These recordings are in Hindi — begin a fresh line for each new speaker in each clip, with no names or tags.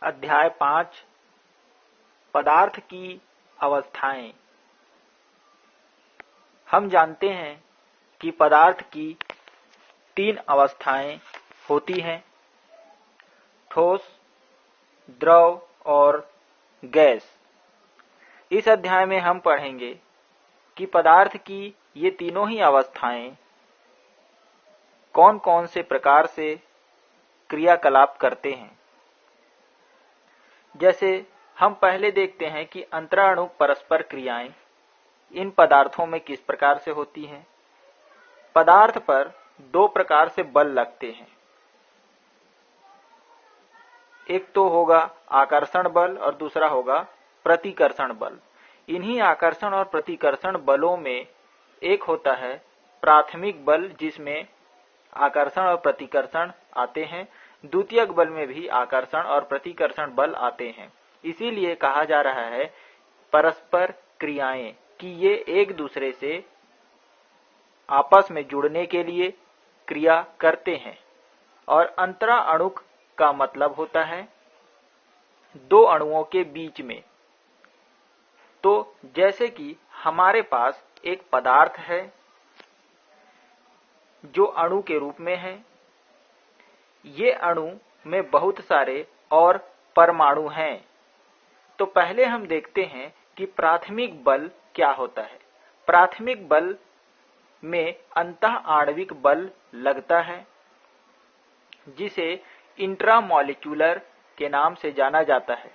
अध्याय 5 पदार्थ की अवस्थाएं। हम जानते हैं कि पदार्थ की 3 अवस्थाएं होती हैं, ठोस, द्रव और गैस। इस अध्याय में हम पढ़ेंगे कि पदार्थ की ये तीनों ही अवस्थाएं कौन कौन से प्रकार से क्रियाकलाप करते हैं। जैसे हम पहले देखते हैं कि अंतराणु परस्पर क्रियाएं इन पदार्थों में किस प्रकार से होती हैं। पदार्थ पर 2 प्रकार से बल लगते हैं, एक तो होगा आकर्षण बल और दूसरा होगा प्रतिकर्षण बल। इन्हीं आकर्षण और प्रतिकर्षण बलों में एक होता है प्राथमिक बल, जिसमें आकर्षण और प्रतिकर्षण आते हैं। द्वितीयक बल में भी आकर्षण और प्रतिकर्षण बल आते हैं। इसीलिए कहा जा रहा है परस्पर क्रियाएं कि ये एक दूसरे से आपस में जुड़ने के लिए क्रिया करते हैं। और अंतरा अणुक का मतलब होता है 2 अणुओं के बीच में। तो जैसे कि हमारे पास एक पदार्थ है जो अणु के रूप में है, ये अणु में बहुत सारे और परमाणु हैं। तो पहले हम देखते हैं कि प्राथमिक बल क्या होता है। प्राथमिक बल में अंतः आणविक बल लगता है, जिसे इंट्रामॉलिक्यूलर के नाम से जाना जाता है।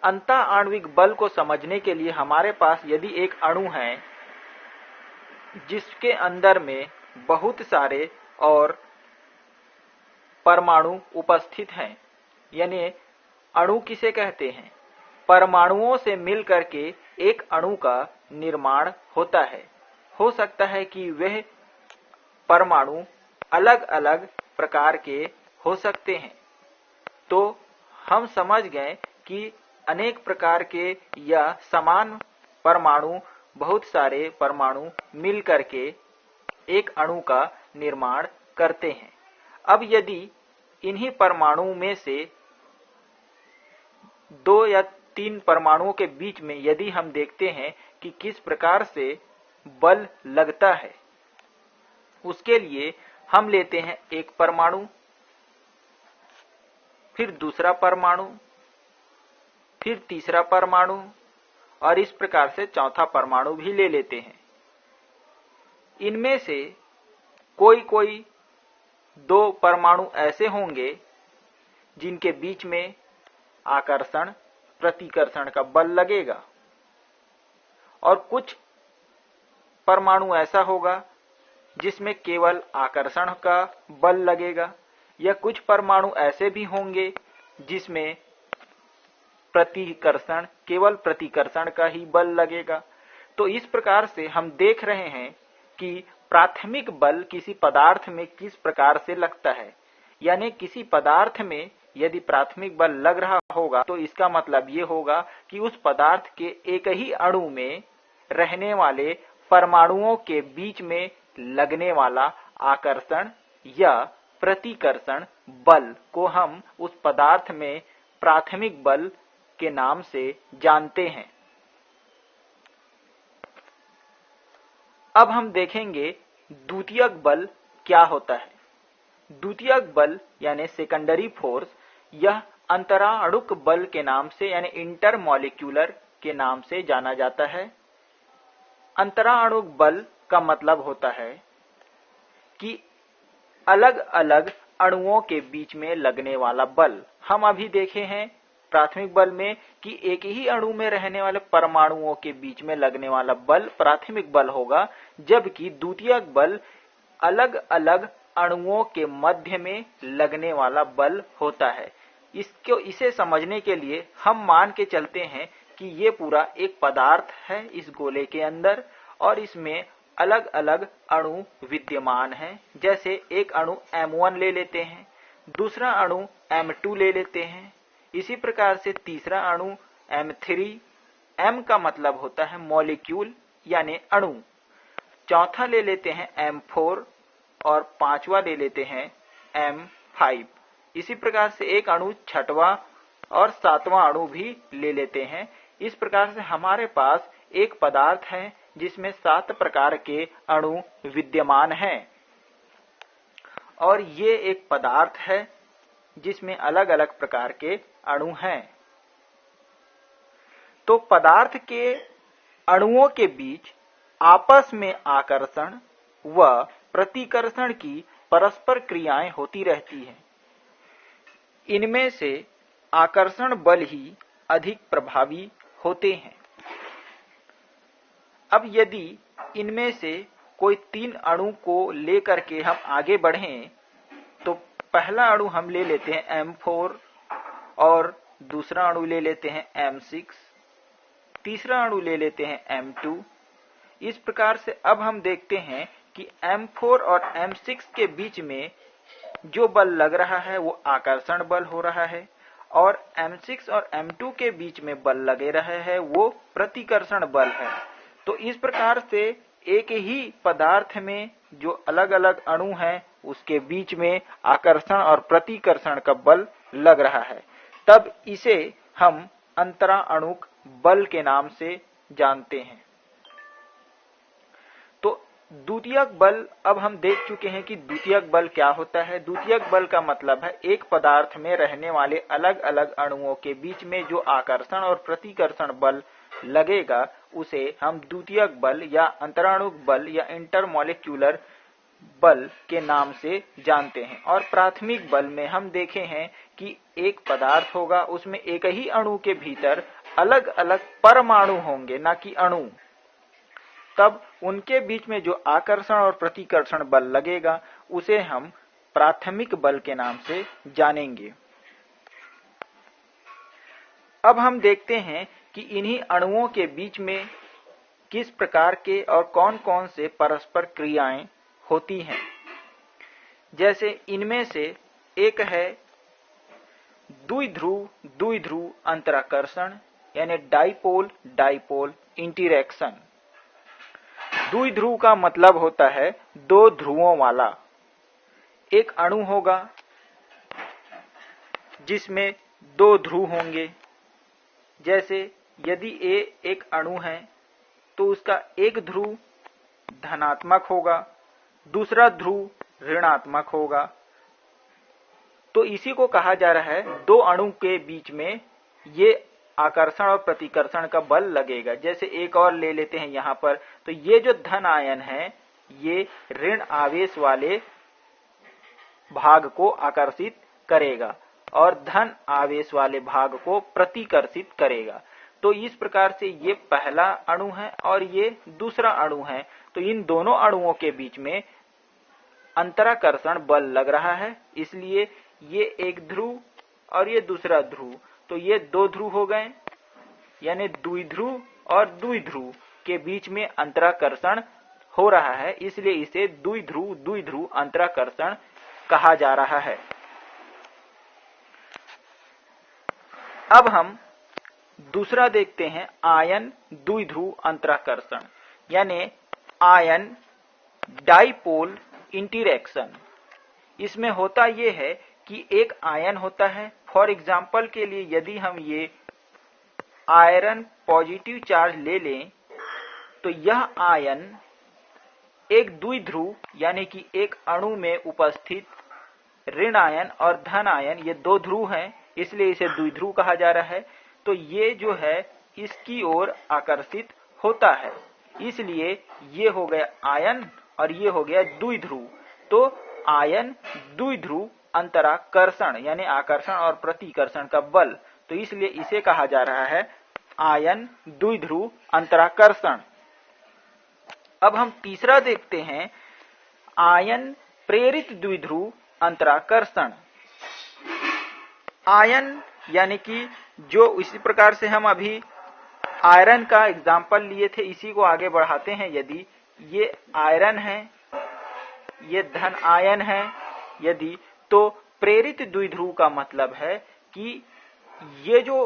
अंतः आणविक बल को समझने के लिए हमारे पास यदि एक अणु है जिसके अंदर में बहुत सारे और परमाणु उपस्थित हैं, यानी अणु किसे कहते हैं, परमाणुओं से मिलकर के एक अणु का निर्माण होता है। हो सकता है कि वह परमाणु अलग अलग प्रकार के हो सकते हैं। तो हम समझ गए कि अनेक प्रकार के या समान परमाणु, बहुत सारे परमाणु मिलकर के एक अणु का निर्माण करते हैं। अब यदि इन्हीं परमाणुओं में से 2 या 3 परमाणुओं के बीच में यदि हम देखते हैं कि किस प्रकार से बल लगता है, उसके लिए हम लेते हैं एक परमाणु, फिर दूसरा परमाणु, फिर तीसरा परमाणु और इस प्रकार से चौथा परमाणु भी ले लेते हैं। इनमें से कोई 2 परमाणु ऐसे होंगे जिनके बीच में आकर्षण प्रतिकर्षण का बल लगेगा, और कुछ परमाणु ऐसा होगा जिसमें केवल आकर्षण का बल लगेगा, या कुछ परमाणु ऐसे भी होंगे जिसमें प्रतिकर्षण, केवल प्रतिकर्षण का ही बल लगेगा। तो इस प्रकार से हम देख रहे हैं कि प्राथमिक बल किसी पदार्थ में किस प्रकार से लगता है। यानी किसी पदार्थ में यदि प्राथमिक बल लग रहा होगा तो इसका मतलब ये होगा कि उस पदार्थ के एक ही अणु में रहने वाले परमाणुओं के बीच में लगने वाला आकर्षण या प्रतिकर्षण बल को हम उस पदार्थ में प्राथमिक बल के नाम से जानते हैं। अब हम देखेंगे द्वितीयक बल क्या होता है। द्वितीयक बल यानी सेकेंडरी फोर्स, यह अंतराणुक बल के नाम से यानी इंटरमॉलिक्यूलर के नाम से जाना जाता है। अंतराणुक बल का मतलब होता है कि अलग अलग अणुओं के बीच में लगने वाला बल। हम अभी देखे हैं प्राथमिक बल में कि एक ही अणु में रहने वाले परमाणुओं के बीच में लगने वाला बल प्राथमिक बल होगा, जबकि द्वितीयक बल अलग अलग अणुओं के मध्य में लगने वाला बल होता है। इसे समझने के लिए हम मान के चलते हैं कि ये पूरा एक पदार्थ है इस गोले के अंदर, और इसमें अलग अलग अणु विद्यमान हैं। जैसे एक अणु M1 ले लेते हैं, दूसरा अणु M2 ले लेते हैं, इसी प्रकार से तीसरा अणु M3, M का मतलब होता है मॉलिक्यूल यानी अणु, चौथा ले लेते हैं M4 और 5वां ले लेते हैं M5। इसी प्रकार से एक अणु छठवां और सातवां अणु भी ले लेते हैं। इस प्रकार से हमारे पास एक पदार्थ है जिसमें 7 प्रकार के अणु विद्यमान हैं और ये एक पदार्थ है जिसमें अलग अलग प्रकार के अणु हैं। तो पदार्थ के अणुओं के बीच आपस में आकर्षण व प्रतिकर्षण की परस्पर क्रियाएं होती रहती हैं। इनमें से आकर्षण बल ही अधिक प्रभावी होते हैं। अब यदि इनमें से कोई 3 अणु को लेकर के हम आगे बढ़ें तो पहला अणु हम ले लेते हैं M4 और दूसरा अणु ले लेते हैं M6, तीसरा अणु ले लेते हैं M2। इस प्रकार से अब हम देखते हैं कि M4 और M6 के बीच में जो बल लग रहा है वो आकर्षण बल हो रहा है और M6 और M2 के बीच में बल लगे रहे हैं वो प्रतिकर्षण बल है। तो इस प्रकार से एक ही पदार्थ में जो अलग अलग अणु हैं उसके बीच में आकर्षण और प्रतिकर्षण का बल लग रहा है, तब इसे हम अंतराअणुक बल के नाम से जानते हैं। तो द्वितीयक बल अब हम देख चुके हैं कि द्वितीयक बल क्या होता है। द्वितीयक बल का मतलब है एक पदार्थ में रहने वाले अलग अलग अणुओं के बीच में जो आकर्षण और प्रतिकर्षण बल लगेगा उसे हम द्वितीयक बल या अंतराणुक बल या इंटरमॉलिक्यूलर बल के नाम से जानते हैं। और प्राथमिक बल में हम देखे हैं कि एक पदार्थ होगा, उसमें एक ही अणु के भीतर अलग अलग परमाणु होंगे, ना कि अणु। तब उनके बीच में जो आकर्षण और प्रतिकर्षण बल लगेगा उसे हम प्राथमिक बल के नाम से जानेंगे। अब हम देखते हैं कि इन्हीं अणुओं के बीच में किस प्रकार के और कौन कौन से परस्पर क्रियाएं होती हैं। जैसे इनमें से एक है द्विध्रुव अंतराकर्षण यानी डाइपोल डाइपोल इंटरैक्शन। द्विध्रुव का मतलब होता है 2 ध्रुवों वाला। एक अणु होगा जिसमें 2 ध्रुव होंगे। जैसे यदि A एक अणु है तो उसका एक ध्रुव धनात्मक होगा, दूसरा ध्रुव ऋणात्मक होगा। तो इसी को कहा जा रहा है 2 अणु के बीच में ये आकर्षण और प्रतिकर्षण का बल लगेगा। जैसे एक और ले लेते हैं यहाँ पर, तो ये जो धन आयन है ये ऋण आवेश वाले भाग को आकर्षित करेगा और धन आवेश वाले भाग को प्रतिकर्षित करेगा। तो इस प्रकार से ये पहला अणु है और ये दूसरा अणु है। तो इन दोनों अणुओं के बीच में अंतराकर्षण बल लग रहा है, इसलिए ये एक ध्रुव और ये दूसरा ध्रुव, तो ये 2 ध्रुव हो गए। यानी द्विध्रुव और द्विध्रुव के बीच में अंतराकर्षण हो रहा है, इसलिए इसे द्विध्रुव अंतराकर्षण कहा जा रहा है। अब हम दूसरा देखते हैं आयन द्विध्रुव अंतराकर्षण यानी आयन डाइपोल इंटरैक्शन। इसमें होता यह है कि एक आयन होता है। फॉर एग्जाम्पल के लिए यदि हम ये आयरन पॉजिटिव चार्ज ले लें तो यह आयन एक द्विध्रुव यानी कि एक अणु में उपस्थित ऋण आयन और धन आयन, ये 2 ध्रुव हैं, इसलिए इसे द्विध्रुव कहा जा रहा है। तो ये जो है इसकी ओर आकर्षित होता है, इसलिए ये हो गया आयन और ये हो गया द्विध्रुव। तो आयन द्विध्रुव अंतराकर्षण यानी आकर्षण और प्रतिकर्षण का बल, तो इसलिए इसे कहा जा रहा है आयन द्विध्रुव अंतराकर्षण। अब हम तीसरा देखते हैं आयन प्रेरित द्विध्रुव अंतराकर्षण। आयन यानी कि जो इसी प्रकार से हम अभी आयरन का एग्जाम्पल लिए थे, इसी को आगे बढ़ाते हैं। यदि ये आयरन है, ये धन आयन है, यदि तो प्रेरित द्विध्रुव का मतलब है कि ये जो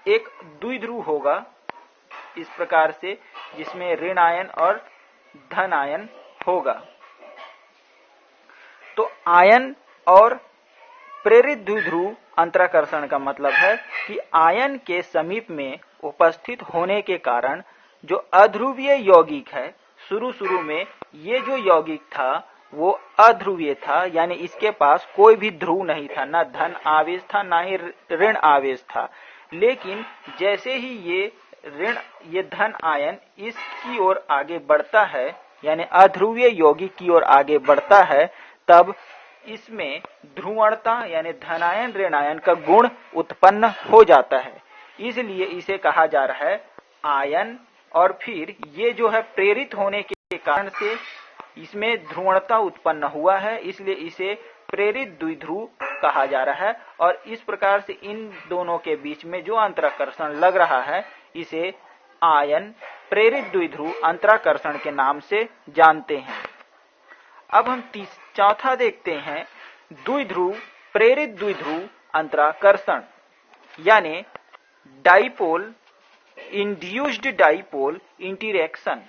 एक द्विध्रुव होगा इस प्रकार से जिसमें ऋण आयन और धन आयन होगा। तो आयन और प्रेरित द्विध्रुव अंतराकर्षण का मतलब है कि आयन के समीप में उपस्थित होने के कारण जो अध्रुवीय यौगिक है, शुरू में ये जो यौगिक था वो अध्रुवीय था, यानी इसके पास कोई भी ध्रुव नहीं था, ना धन आवेश था ना ही ऋण आवेश था। लेकिन जैसे ही ये धन आयन इसकी ओर आगे बढ़ता है, यानी अध्रुवीय यौगिक की ओर आगे बढ़ता है, तब इसमें ध्रुवणता यानी धनायन ऋणायन का गुण उत्पन्न हो जाता है। इसलिए इसे कहा जा रहा है आयन। और फिर ये जो है प्रेरित होने के कारण से इसमें ध्रुवणता उत्पन्न हुआ है, इसलिए इसे प्रेरित द्विध्रुव कहा जा रहा है। और इस प्रकार से इन दोनों के बीच में जो अंतराकर्षण लग रहा है, इसे आयन प्रेरित द्विध्रुव अंतराकर्षण के नाम से जानते हैं। अब हम चौथा देखते हैं, द्विध्रुव प्रेरित द्विध्रुव अंतराकर्षण, यानी डाइपोल इंड्यूस्ड डाइपोल इंटरेक्शन।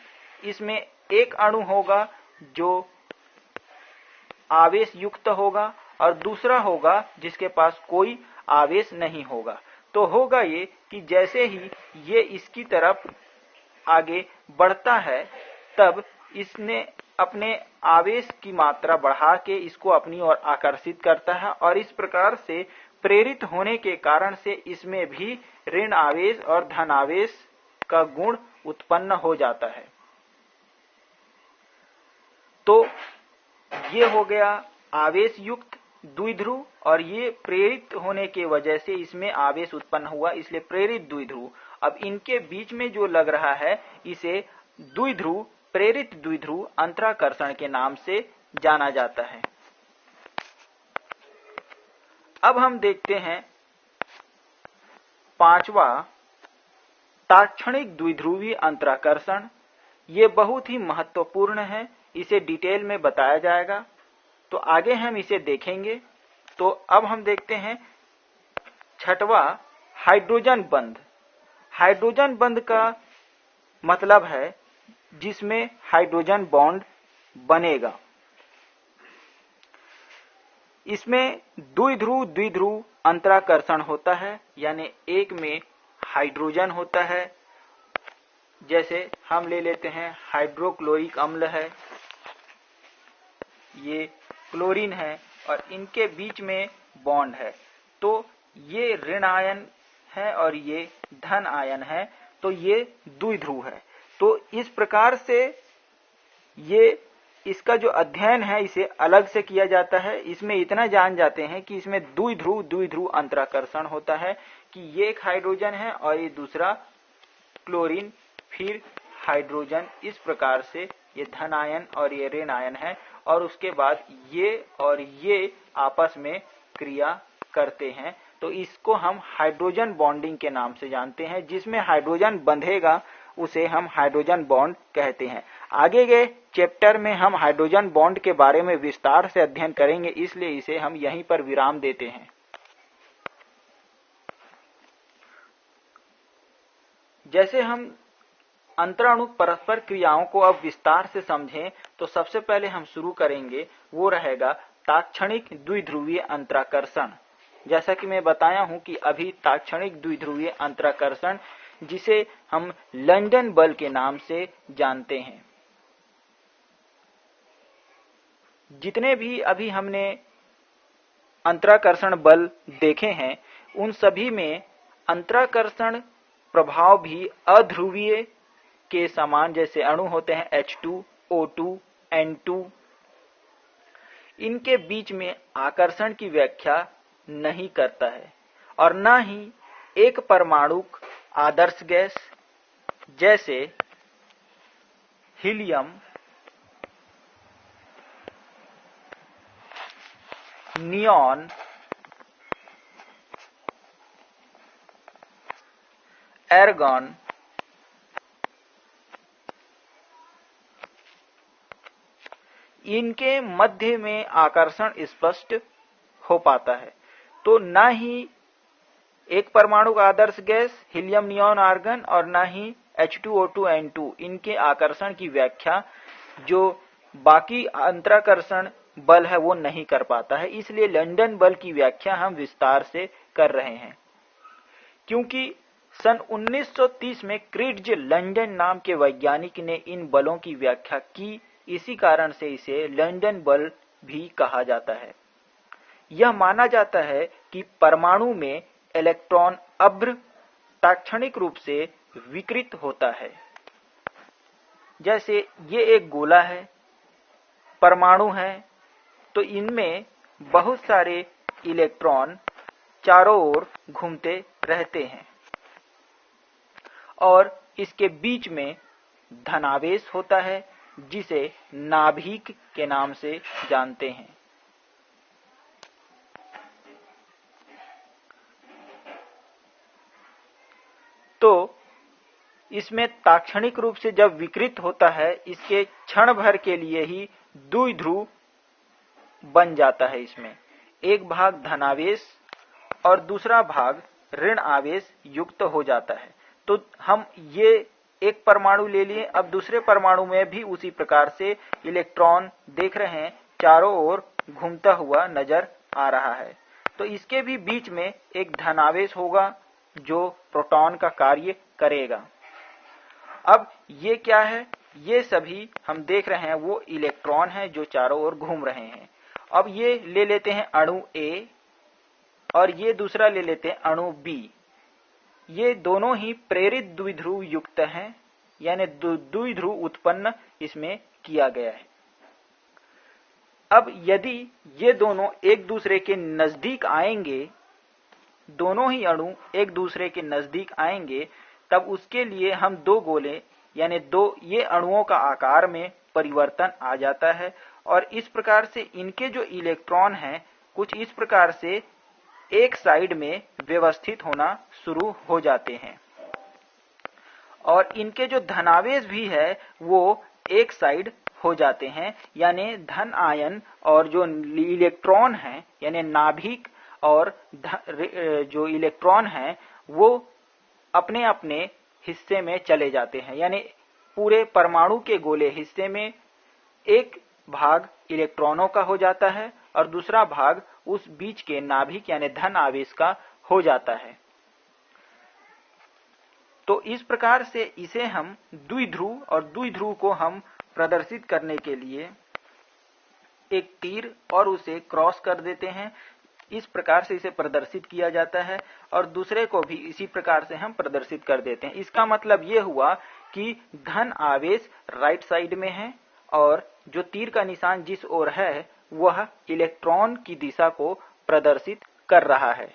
इसमें एक अणु होगा जो आवेश युक्त होगा और दूसरा होगा जिसके पास कोई आवेश नहीं होगा। तो होगा ये कि जैसे ही ये इसकी तरफ आगे बढ़ता है, तब इसने अपने आवेश की मात्रा बढ़ा के इसको अपनी ओर आकर्षित करता है, और इस प्रकार से प्रेरित होने के कारण से इसमें भी ऋण आवेश और धन आवेश का गुण उत्पन्न हो जाता है। तो ये हो गया आवेश युक्त द्विध्रुव, और ये प्रेरित होने के वजह से इसमें आवेश उत्पन्न हुआ, इसलिए प्रेरित द्विध्रुव। अब इनके बीच में जो लग रहा है, इसे द्विध्रुव प्रेरित द्विध्रुव अंतराकर्षण के नाम से जाना जाता है। अब हम देखते हैं पांचवा, ताक्षणिक द्विध्रुवीय अंतराकर्षण। ये बहुत ही महत्वपूर्ण है, इसे डिटेल में बताया जाएगा, तो आगे हम इसे देखेंगे। तो अब हम देखते हैं छठवा, हाइड्रोजन बंध। हाइड्रोजन बंध का मतलब है जिसमें हाइड्रोजन बॉन्ड बनेगा। इसमें द्विध्रुव द्विध्रुव अंतराकर्षण होता है, यानी एक में हाइड्रोजन होता है, जैसे हम ले लेते हैं हाइड्रोक्लोरिक अम्ल है, ये क्लोरीन है, और इनके बीच में बॉन्ड है। तो ये ऋण आयन है और ये धन आयन है, तो ये द्विध्रुव है। तो इस प्रकार से ये इसका जो अध्ययन है इसे अलग से किया जाता है। इसमें इतना जान जाते हैं कि इसमें द्विध्रुव द्विध्रुव अंतराकर्षण होता है कि ये एक हाइड्रोजन है और ये दूसरा क्लोरीन, फिर हाइड्रोजन। इस प्रकार से ये धन आयन और ये ऋण आयन है, और उसके बाद ये और ये आपस में क्रिया करते हैं। तो इसको हम हाइड्रोजन बॉन्डिंग के नाम से जानते हैं। जिसमें हाइड्रोजन बंधेगा उसे हम हाइड्रोजन बॉन्ड कहते हैं। आगे के चैप्टर में हम हाइड्रोजन बॉन्ड के बारे में विस्तार से अध्ययन करेंगे, इसलिए इसे हम यहीं पर विराम देते हैं। जैसे हम अंतराणु परस्पर क्रियाओं को अब विस्तार से समझें, तो सबसे पहले हम शुरू करेंगे वो रहेगा ताक्षणिक द्विध्रुवीय अंतराकर्षण। जैसा कि मैं बताया हूं कि अभी ताक्षणिक द्विध्रुवीय अंतराकर्षण, जिसे हम लंदन बल के नाम से जानते हैं। जितने भी अभी हमने अंतराकर्षण बल देखे हैं, उन सभी में अंतराकर्षण प्रभाव भी अध्रुवीय के समान जैसे अणु होते हैं H2, O2, N2, इनके बीच में आकर्षण की व्याख्या नहीं करता है, और न ही एक परमाणुक आदर्श गैस जैसे हीलियम, नियॉन, एर्गॉन, इनके मध्य में आकर्षण स्पष्ट हो पाता है। तो न ही एक परमाणु आदर्श गैस हीलियम, नियॉन, आर्गन और न ही H2O2, N2 इनके आकर्षण की व्याख्या जो बाकी अंतराकर्षण बल है वो नहीं कर पाता है। इसलिए लंदन बल की व्याख्या हम विस्तार से कर रहे हैं। क्योंकि सन 1930 में क्रिट्ज लंदन नाम के वैज्ञानिक ने इन बलों की व्याख्या की, इसी कारण से इसे लंदन बल भी कहा जाता है। यह माना जाता है कि परमाणु में इलेक्ट्रॉन अभ्र तात्क्षणिक रूप से विकृत होता है। जैसे ये एक गोला है, परमाणु है, तो इनमें बहुत सारे इलेक्ट्रॉन चारों ओर घूमते रहते हैं और इसके बीच में धनावेश होता है जिसे नाभिक के नाम से जानते हैं। तो इसमें तात्क्षणिक रूप से जब विकृत होता है, इसके क्षण भर के लिए ही द्विध्रुव बन जाता है। इसमें एक भाग धनावेश और दूसरा भाग ऋण आवेश युक्त हो जाता है। तो हम ये एक परमाणु ले लिए, अब दूसरे परमाणु में भी उसी प्रकार से इलेक्ट्रॉन देख रहे हैं, चारों ओर घूमता हुआ नजर आ रहा है। तो इसके भी बीच में एक धनावेश होगा जो प्रोटॉन का कार्य करेगा। अब ये क्या है? ये सभी हम देख रहे हैं वो इलेक्ट्रॉन हैं जो चारों ओर घूम रहे हैं। अब ये ले लेते हैं अणु A और ये दूसरा ले लेते हैं अणु B। ये दोनों ही प्रेरित द्विध्रुव युक्त हैं, यानी द्विध्रुव उत्पन्न इसमें किया गया है। अब यदि ये दोनों एक दूसरे के नजदीक आएंगे, दोनों ही अणु एक दूसरे के नजदीक आएंगे, तब उसके लिए हम दो गोले यानी दो ये अणुओं का आकार में परिवर्तन आ जाता है और इस प्रकार से इनके जो इलेक्ट्रॉन हैं कुछ इस प्रकार से एक साइड में व्यवस्थित होना शुरू हो जाते हैं और इनके जो धनावेश भी है वो एक साइड हो जाते हैं, यानी धन आयन और जो इलेक्ट्रॉन है यानी नाभिक और जो इलेक्ट्रॉन है वो अपने अपने हिस्से में चले जाते हैं। यानी पूरे परमाणु के गोले हिस्से में एक भाग इलेक्ट्रॉनों का हो जाता है और दूसरा भाग उस बीच के नाभिक यानी धन आवेश का हो जाता है। तो इस प्रकार से इसे हम द्विध्रुव और द्विध्रुव को हम प्रदर्शित करने के लिए एक तीर और उसे क्रॉस कर देते हैं। इस प्रकार से इसे प्रदर्शित किया जाता है और दूसरे को भी इसी प्रकार से हम प्रदर्शित कर देते हैं। इसका मतलब ये हुआ कि धन आवेश राइट साइड में है और जो तीर का निशान जिस ओर है वह इलेक्ट्रॉन की दिशा को प्रदर्शित कर रहा है।